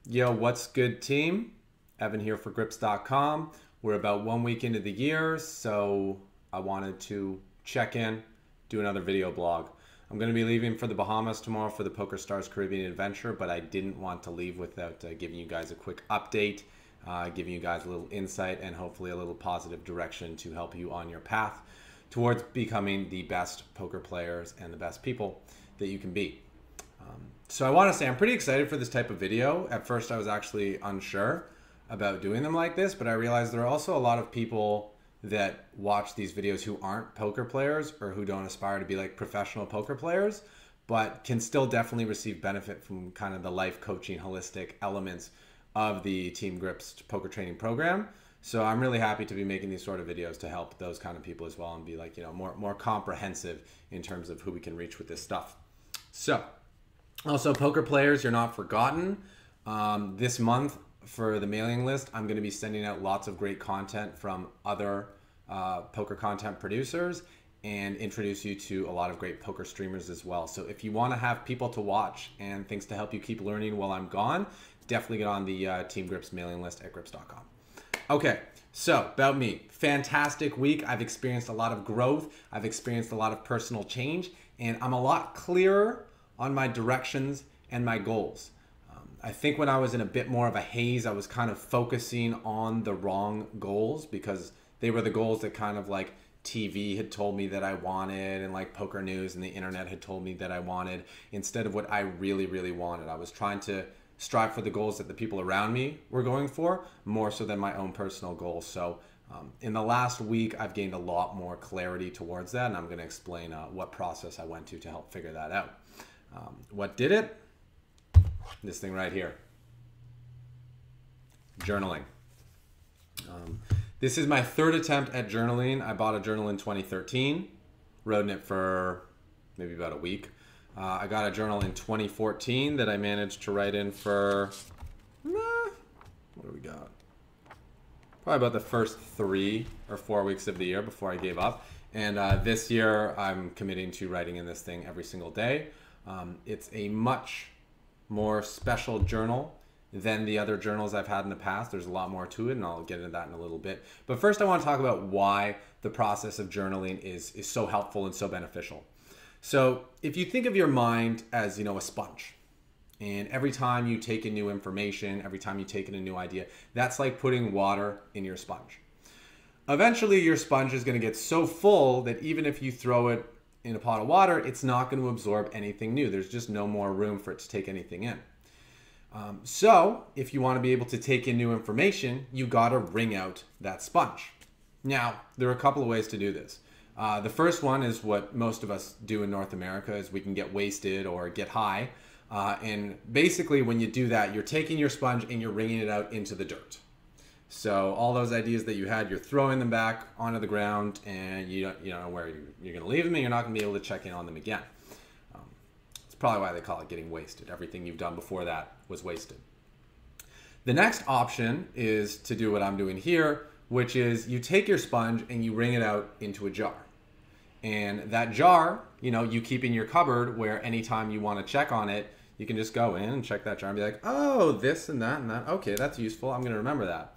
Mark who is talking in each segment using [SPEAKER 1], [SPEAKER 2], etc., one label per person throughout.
[SPEAKER 1] Yo, what's good, team? Evan here for grips.com. We're about 1 week into the year, so I wanted to check in, do another video blog. I'm going to be leaving for the Bahamas tomorrow for the Pokerstars Caribbean Adventure, but I didn't want to leave without giving you guys a quick update, giving you guys a little insight and hopefully a little positive direction to help you on your path towards becoming the best poker players and the best people that you can be. So I want to say I'm pretty excited for this type of video. At first I was actually unsure about doing them like this, but I realized there are also a lot of people that watch these videos who aren't poker players or who don't aspire to be like professional poker players, but can still definitely receive benefit from kind of the life coaching holistic elements of the Team Grips poker training program. So I'm really happy to be making these sort of videos to help those kind of people as well and be like, more comprehensive in terms of who we can reach with this stuff. So also, poker players, you're not forgotten. This month for the mailing list, I'm going to be sending out lots of great content from other poker content producers and introduce you to a lot of great poker streamers as well. So if you want to have people to watch and things to help you keep learning while I'm gone, definitely get on the Team Grips mailing list at grips.com. Okay, so about me. Fantastic week. I've experienced a lot of growth. I've experienced a lot of personal change, and I'm a lot clearer on my directions and my goals. I think when I was in a bit more of a haze, I was kind of focusing on the wrong goals because they were the goals that kind of like TV had told me that I wanted and like poker news and the internet had told me that I wanted instead of what I really, really wanted. I was trying to strive for the goals that the people around me were going for more so than my own personal goals. So in the last week, I've gained a lot more clarity towards that, and I'm going to explain what process I went to help figure that out. What did it? This thing right here. Journaling. This is my third attempt at journaling. I bought a journal in 2013, wrote in it for maybe about a week. I got a journal in 2014 that I managed to write in for, what do we got? Probably about the first 3 or 4 weeks of the year before I gave up. And this year I'm committing to writing in this thing every single day. It's a much more special journal than the other journals I've had in the past. There's a lot more to it, and I'll get into that in a little bit. But first I want to talk about why the process of journaling is so helpful and so beneficial. So if you think of your mind as, a sponge, and every time you take in new information, every time you take in a new idea, that's like putting water in your sponge. Eventually your sponge is going to get so full that even if you throw it in a pot of water, it's not going to absorb anything new. There's just no more room for it to take anything in. So if you want to be able to take in new information, you got to wring out that sponge. Now, there are a couple of ways to do this. The first one is what most of us do in North America is we can get wasted or get high. And basically when you do that, you're taking your sponge and you're wringing it out into the dirt. So all those ideas that you had, you're throwing them back onto the ground, and you don't know where you're going to leave them, and you're not going to be able to check in on them again. It's probably why they call it getting wasted. Everything you've done before that was wasted. The next option is to do what I'm doing here, which is you take your sponge and you wring it out into a jar. And that jar, you keep in your cupboard where anytime you want to check on it, you can just go in and check that jar and be like, oh, this and that and that. Okay, that's useful. I'm going to remember that.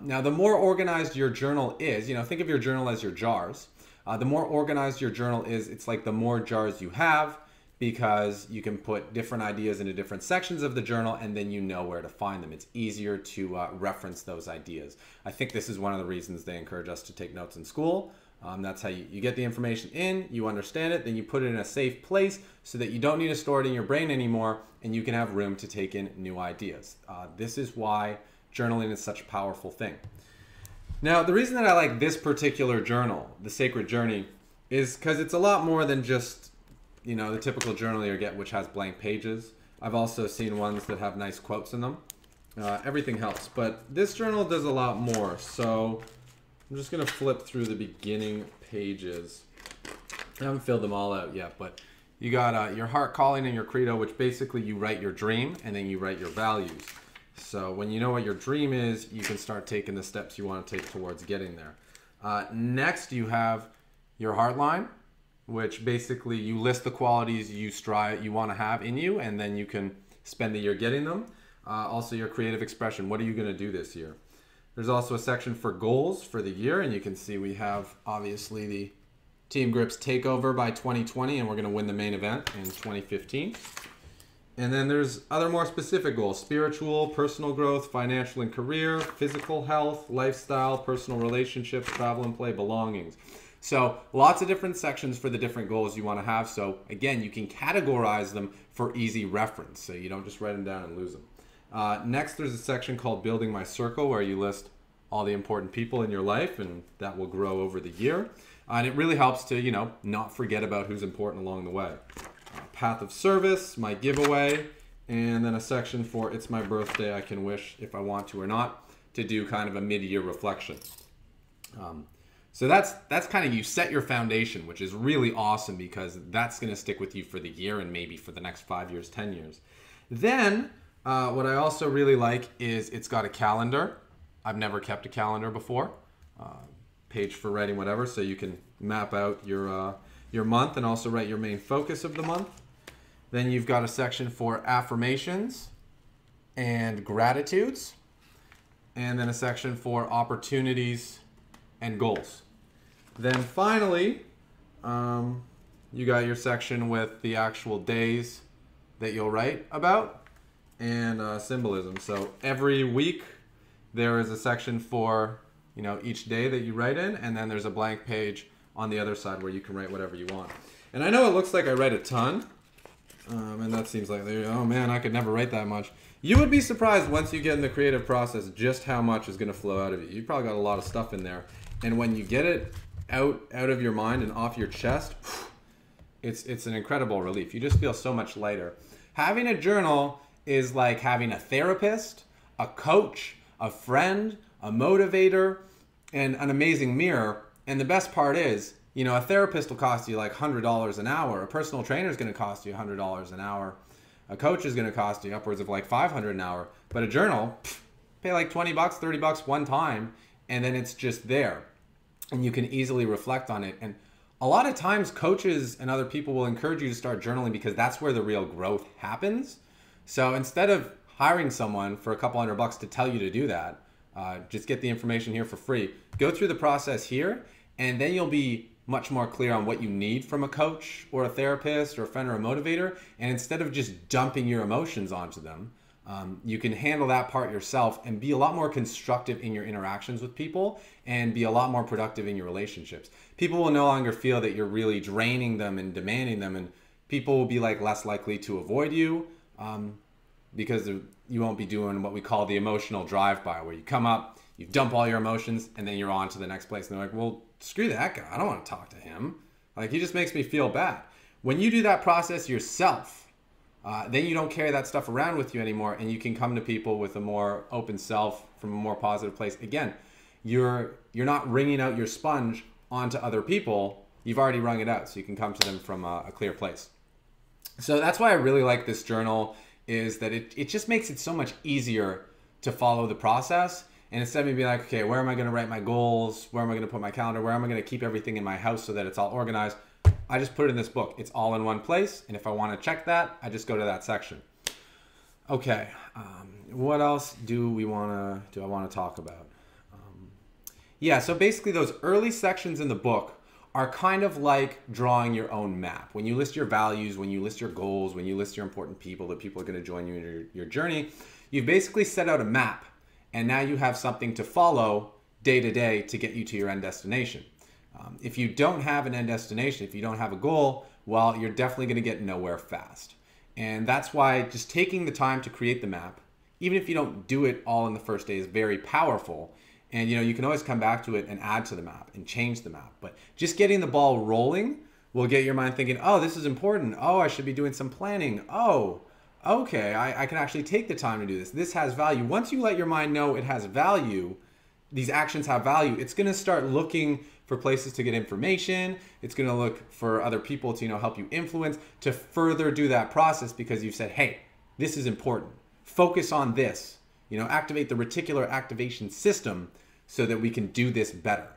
[SPEAKER 1] Now, the more organized your journal is, think of your journal as your jars. The more organized your journal is, it's like the more jars you have because you can put different ideas into different sections of the journal and then you know where to find them. It's easier to reference those ideas. I think this is one of the reasons they encourage us to take notes in school. That's how you get the information in, you understand it, then you put it in a safe place so that you don't need to store it in your brain anymore and you can have room to take in new ideas. This is why journaling is such a powerful thing. Now, the reason that I like this particular journal, The Sacred Journey, is because it's a lot more than just, the typical journal you get, which has blank pages. I've also seen ones that have nice quotes in them. Everything helps, but this journal does a lot more. So I'm just going to flip through the beginning pages. I haven't filled them all out yet, but you got your heart calling and your credo, which basically you write your dream and then you write your values. So when you know what your dream is, you can start taking the steps you want to take towards getting there. Next, you have your heart line, which basically you list the qualities you want to have in you, and then you can spend the year getting them. Also your creative expression. What are you going to do this year? There's also a section for goals for the year, and you can see we have obviously the Team Grips Takeover by 2020, and we're going to win the main event in 2015. And then there's other more specific goals: spiritual, personal growth, financial and career, physical health, lifestyle, personal relationships, travel and play, belongings. So lots of different sections for the different goals you want to have. So again, you can categorize them for easy reference, so you don't just write them down and lose them. Next, there's a section called Building My Circle, where you list all the important people in your life, and that will grow over the year. And it really helps to, not forget about who's important along the way. Path of Service, my giveaway, and then a section for It's My Birthday, I can wish if I want to or not, to do kind of a mid-year reflection. So that's kind of, you set your foundation, which is really awesome because that's going to stick with you for the year and maybe for the next 5 years, 10 years. Then what I also really like is it's got a calendar. I've never kept a calendar before. Page for writing whatever, so you can map out your month and also write your main focus of the month. Then you've got a section for affirmations and gratitudes, and then a section for opportunities and goals. Then finally, you got your section with the actual days that you'll write about and symbolism. So every week there is a section for each day that you write in, and then there's a blank page on the other side where you can write whatever you want. And I know it looks like I write a ton, and that seems like, oh man, I could never write that much. You would be surprised once you get in the creative process just how much is going to flow out of you. You probably got a lot of stuff in there, and when you get it out of your mind and off your chest, it's an incredible relief. You just feel so much lighter. Having a journal is like having a therapist, a coach, a friend, a motivator, and an amazing mirror. And the best part is, a therapist will cost you like $100 an hour. A personal trainer is going to cost you $100 an hour. A coach is going to cost you upwards of like $500 an hour. But a journal, pay like $20, $30 one time, and then it's just there. And you can easily reflect on it. And a lot of times coaches and other people will encourage you to start journaling because that's where the real growth happens. So instead of hiring someone for a couple $100 to tell you to do that, just get the information here for free. Go through the process here, and then you'll be much more clear on what you need from a coach or a therapist or a friend or a motivator. And instead of just dumping your emotions onto them, you can handle that part yourself and be a lot more constructive in your interactions with people and be a lot more productive in your relationships. People will no longer feel that you're really draining them and demanding them, and people will be like less likely to avoid you because you won't be doing what we call the emotional drive-by, where you come up, you dump all your emotions, and then you're on to the next place. And they're like, well, screw that guy. I don't want to talk to him. Like, he just makes me feel bad. When you do that process yourself, then you don't carry that stuff around with you anymore, and you can come to people with a more open self from a more positive place. Again, you're not wringing out your sponge onto other people. You've already wrung it out, so you can come to them from a clear place. So that's why I really like this journal, is that it just makes it so much easier to follow the process. And instead of me being like, okay, where am I going to write my goals? Where am I going to put my calendar? Where am I going to keep everything in my house so that it's all organized? I just put it in this book. It's all in one place. And if I want to check that, I just go to that section. Okay. What else do I want to talk about? Yeah, so basically those early sections in the book are kind of like drawing your own map. When you list your values, when you list your goals, when you list your important people, the people are going to join you in your journey, you've basically set out a map, and now you have something to follow day to day to get you to your end destination. If you don't have an end destination, if you don't have a goal, well, you're definitely going to get nowhere fast. And that's why just taking the time to create the map, even if you don't do it all in the first day, is very powerful. And you can always come back to it and add to the map and change the map. But just getting the ball rolling will get your mind thinking, oh, this is important. Oh, I should be doing some planning. Oh, okay, I can actually take the time to do this. This has value. Once you let your mind know it has value, these actions have value, it's going to start looking for places to get information. It's going to look for other people to help you influence, to further do that process, because you've said, hey, this is important. Focus on this. Activate the reticular activation system so that we can do this better.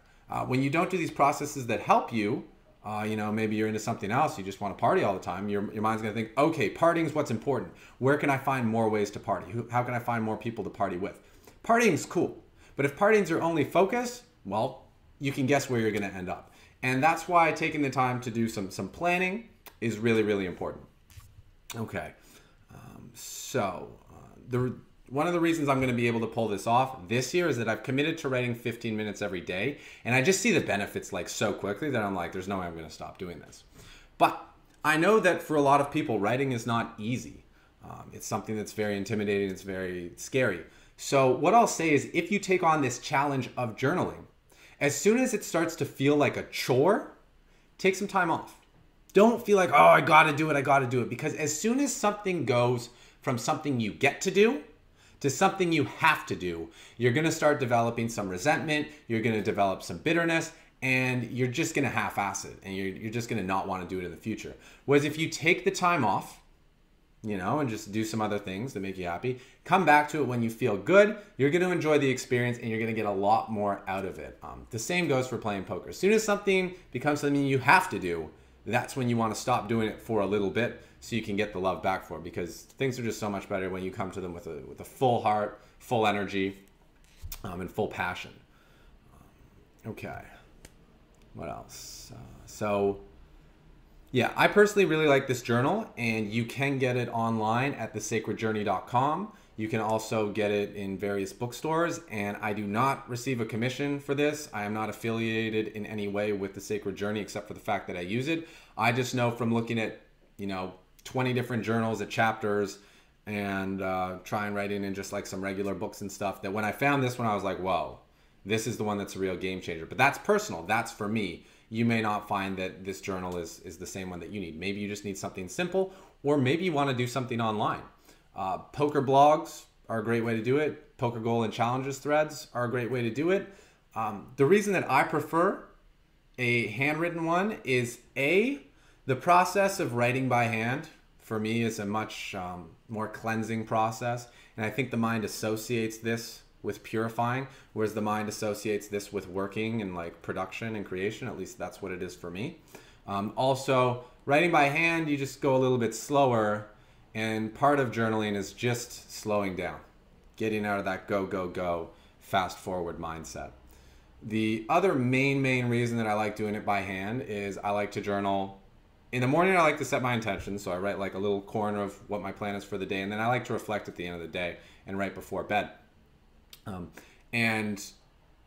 [SPEAKER 1] When you don't do these processes that help you, You know, maybe you're into something else. You just want to party all the time. Your mind's going to think, okay, partying is what's important. Where can I find more ways to party? How can I find more people to party with? Partying's cool. But if partying's your only focus, well, you can guess where you're going to end up. And that's why taking the time to do some planning is really, really important. Okay. One of the reasons I'm going to be able to pull this off this year is that I've committed to writing 15 minutes every day. And I just see the benefits like so quickly that I'm like, there's no way I'm going to stop doing this. But I know that for a lot of people, writing is not easy. It's something that's very intimidating. It's very scary. So what I'll say is if you take on this challenge of journaling, as soon as it starts to feel like a chore, take some time off. Don't feel like, oh, I got to do it. Because as soon as something goes from something you get to do to something you have to do, you're going to start developing some resentment, you're going to develop some bitterness, and you're just going to half-ass it, and you're just going to not want to do it in the future. Whereas if you take the time off, you know, and just do some other things that make you happy, come back to it when you feel good, you're going to enjoy the experience, and you're going to get a lot more out of it. The same goes for playing poker. As soon as something becomes something you have to do, that's when you want to stop doing it for a little bit so you can get the love back for it, because things are just so much better when you come to them with a full heart, full energy, and full passion. Okay, what else? Yeah, I personally really like this journal, and you can get it online at thesacredjourney.com. You can also get it in various bookstores, and I do not receive a commission for this. I am not affiliated in any way with The Sacred Journey except for the fact that I use it. I just know from looking at, 20 different journals at chapters and try and write in just like some regular books and stuff, that when I found this one, I was like, whoa, this is the one that's a real game changer. But that's personal. That's for me. You may not find that this journal is the same one that you need. Maybe you just need something simple, or maybe you want to do something online. Poker blogs are a great way to do it. Poker goal and challenges threads are a great way to do it. The reason that I prefer a handwritten one is the process of writing by hand for me is a much more cleansing process. And I think the mind associates this with purifying, whereas the mind associates this with working and like production and creation. At least that's what it is for me. Also, writing by hand, you just go a little bit slower, and part of journaling is just slowing down, getting out of that go, go, go, fast forward mindset. The other main reason that I like doing it by hand is I like to journal. In the morning, I like to set my intentions, so I write like a little corner of what my plan is for the day, and then I like to reflect at the end of the day and right before bed. And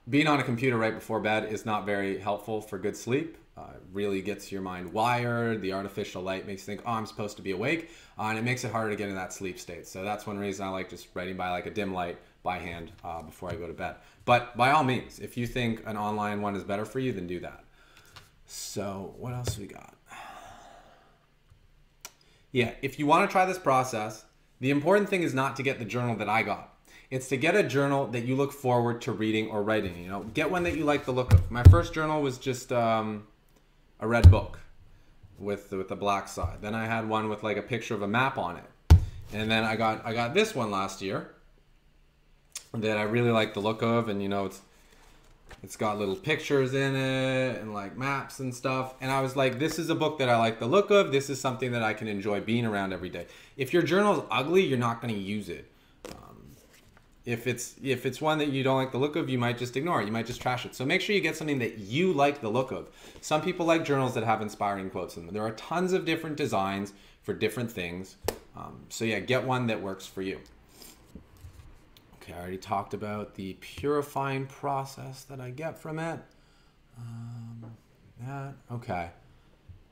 [SPEAKER 1] being on a computer right before bed is not very helpful for good sleep. It really gets your mind wired. The artificial light makes you think, oh, I'm supposed to be awake, and it makes it harder to get in that sleep state. So that's one reason I like just writing by like a dim light by hand before I go to bed. But by all means, if you think an online one is better for you, then do that. So what else we got? Yeah, if you want to try this process, the important thing is not to get the journal that I got. It's to get a journal that you look forward to reading or writing. Get one that you like the look of. My first journal was just a red book with the black side. Then I had one with like a picture of a map on it. And then I got this one last year that I really like the look of, and it's got little pictures in it and like maps and stuff. And I was like, this is a book that I like the look of. This is something that I can enjoy being around every day. If your journal is ugly, you're not going to use it. If it's one that you don't like the look of, you might just ignore it. You might just trash it. So make sure you get something that you like the look of. Some people like journals that have inspiring quotes in them. There are tons of different designs for different things. So yeah, get one that works for you. Okay, I already talked about the purifying process that I get from it. Okay.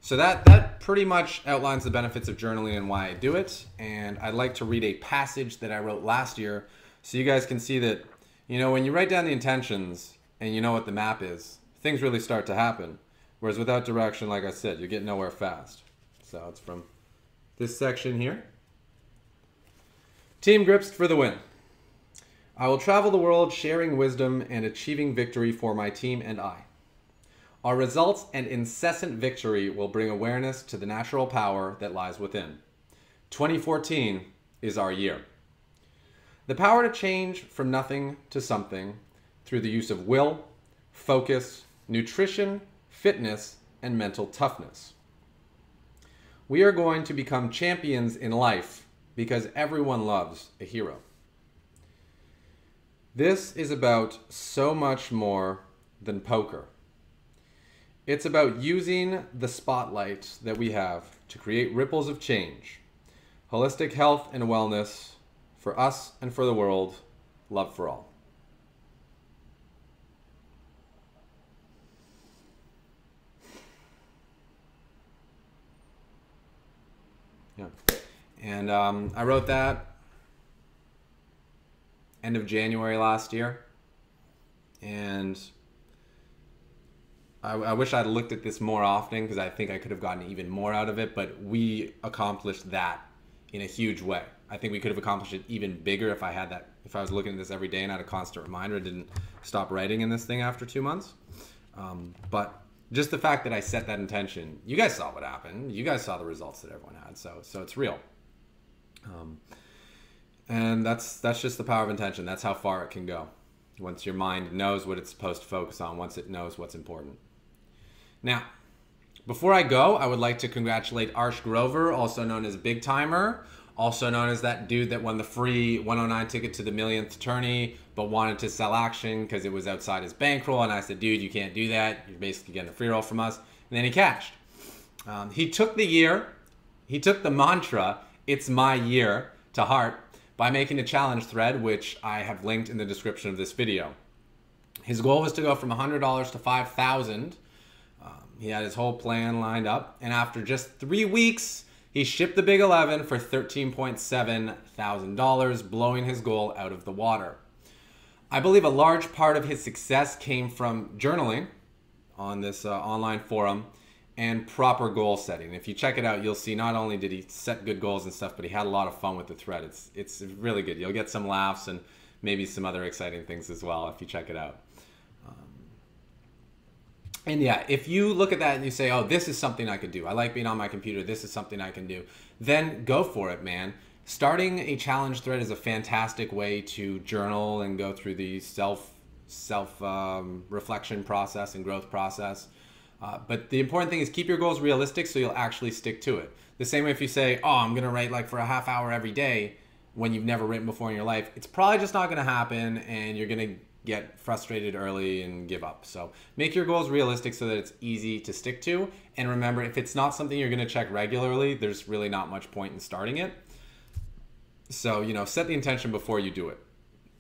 [SPEAKER 1] So that pretty much outlines the benefits of journaling and why I do it. And I'd like to read a passage that I wrote last year so you guys can see that, when you write down the intentions and you know what the map is, things really start to happen. Whereas without direction, like I said, you get nowhere fast. So it's from this section here. Team grips for the win. I will travel the world sharing wisdom and achieving victory for my team and I. Our results and incessant victory will bring awareness to the natural power that lies within. 2014 is our year. The power to change from nothing to something through the use of will, focus, nutrition, fitness, and mental toughness. We are going to become champions in life because everyone loves a hero. This is about so much more than poker. It's about using the spotlight that we have to create ripples of change, holistic health and wellness for us and for the world, love for all. Yeah. And I wrote that end of January last year. And I wish I'd looked at this more often because I think I could have gotten even more out of it, but we accomplished that in a huge way. I think we could have accomplished it even bigger if I was looking at this every day and had a constant reminder. I didn't stop writing in this thing after 2 months. But just the fact that I set that intention, you guys saw what happened. You guys saw the results that everyone had. So it's real. And that's just the power of intention. That's how far it can go. Once your mind knows what it's supposed to focus on, once it knows what's important. Now, before I go, I would like to congratulate Arsh Grover, also known as Big Timer, also known as that dude that won the free 109 ticket to the millionth tourney, but wanted to sell action because it was outside his bankroll. And I said, dude, you can't do that. You're basically getting a free roll from us. And then he cashed. He took the mantra, it's my year, to heart by making a challenge thread, which I have linked in the description of this video. His goal was to go from $100 to $5,000. He had his whole plan lined up, and after just 3 weeks, he shipped the Big 11 for $13.7 thousand, blowing his goal out of the water. I believe a large part of his success came from journaling on this online forum and proper goal setting. If you check it out, you'll see not only did he set good goals and stuff, but he had a lot of fun with the thread. It's really good. You'll get some laughs and maybe some other exciting things as well if you check it out. And yeah, if you look at that and you say, oh, this is something I could do. I like being on my computer. This is something I can do. Then go for it, man. Starting a challenge thread is a fantastic way to journal and go through the self-reflection process and growth process. But the important thing is keep your goals realistic so you'll actually stick to it. The same way if you say, oh, I'm going to write like for a half hour every day when you've never written before in your life, it's probably just not going to happen and you're going to get frustrated early and give up. So make your goals realistic so that it's easy to stick to. And remember, if it's not something you're going to check regularly, there's really not much point in starting it. So, set the intention before you do it.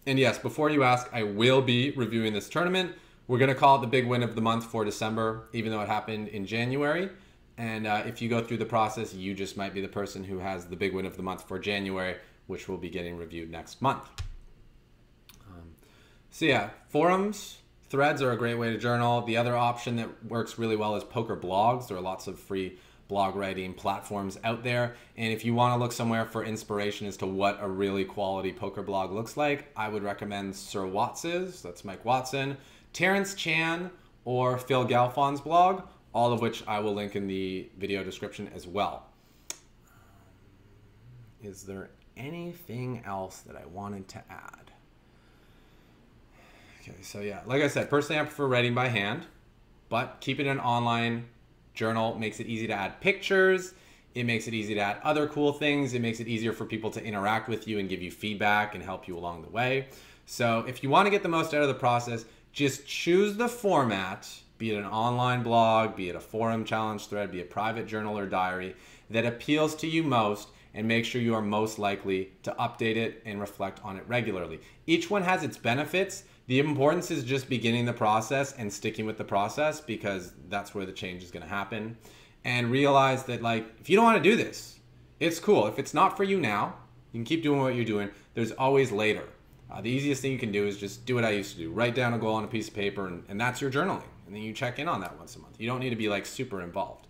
[SPEAKER 1] And yes, before you ask, I will be reviewing this tournament. We're going to call it the big win of the month for December, even though it happened in January. And if you go through the process, you just might be the person who has the big win of the month for January, which will be getting reviewed next month. So yeah, forums, threads are a great way to journal. The other option that works really well is poker blogs. There are lots of free blog writing platforms out there. And if you want to look somewhere for inspiration as to what a really quality poker blog looks like, I would recommend Sir Watts's, that's Mike Watson, Terrence Chan, or Phil Galfon's blog, all of which I will link in the video description as well. Is there anything else that I wanted to add? Okay, so yeah, like I said, personally I prefer writing by hand, but keeping an online journal makes it easy to add pictures. It makes it easy to add other cool things. It makes it easier for people to interact with you and give you feedback and help you along the way. So if you want to get the most out of the process, just choose the format, be it an online blog, be it a forum challenge thread, be it private journal or diary, that appeals to you most, and make sure you are most likely to update it and reflect on it regularly. Each one has its benefits. The importance is just beginning the process and sticking with the process, because that's where the change is going to happen. And realize that, like, if you don't want to do this, it's cool. If it's not for you now, you can keep doing what you're doing. There's always later. The easiest thing you can do is just do what I used to do. Write down a goal on a piece of paper, and that's your journaling. And then you check in on that once a month. You don't need to be like super involved.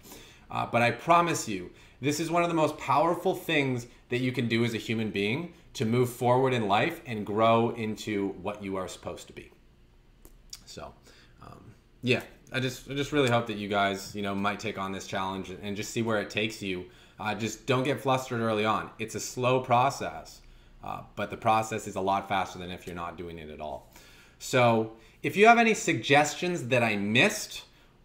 [SPEAKER 1] But I promise you, this is one of the most powerful things that you can do as a human being to move forward in life and grow into what you are supposed to be. So, yeah, I just really hope that you guys, might take on this challenge and just see where it takes you. Just don't get flustered early on. It's a slow process, but the process is a lot faster than if you're not doing it at all. So if you have any suggestions that I missed,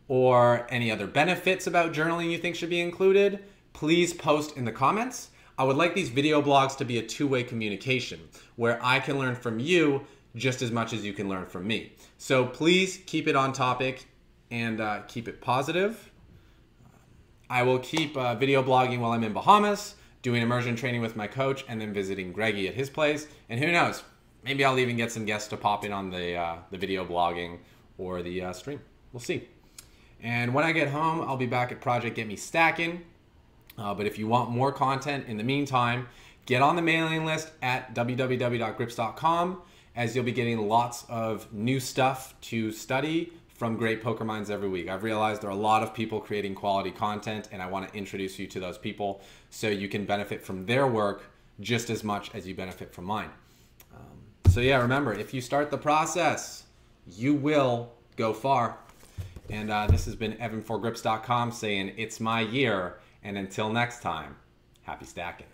[SPEAKER 1] or any other benefits about journaling you think should be included, please post in the comments. I would like these video blogs to be a two-way communication where I can learn from you just as much as you can learn from me. So please keep it on topic and keep it positive. I will keep video blogging while I'm in Bahamas, doing immersion training with my coach, and then visiting Greggy at his place. And who knows, maybe I'll even get some guests to pop in on the video blogging or the stream. We'll see. And when I get home, I'll be back at Project Get Me Stacking. But if you want more content in the meantime, get on the mailing list at www.grips.com, as you'll be getting lots of new stuff to study from great poker minds every week. I've realized there are a lot of people creating quality content, and I want to introduce you to those people so you can benefit from their work just as much as you benefit from mine. So yeah, remember, if you start the process, you will go far. And this has been Evan for Grips.com saying it's my year. And until next time, happy stacking.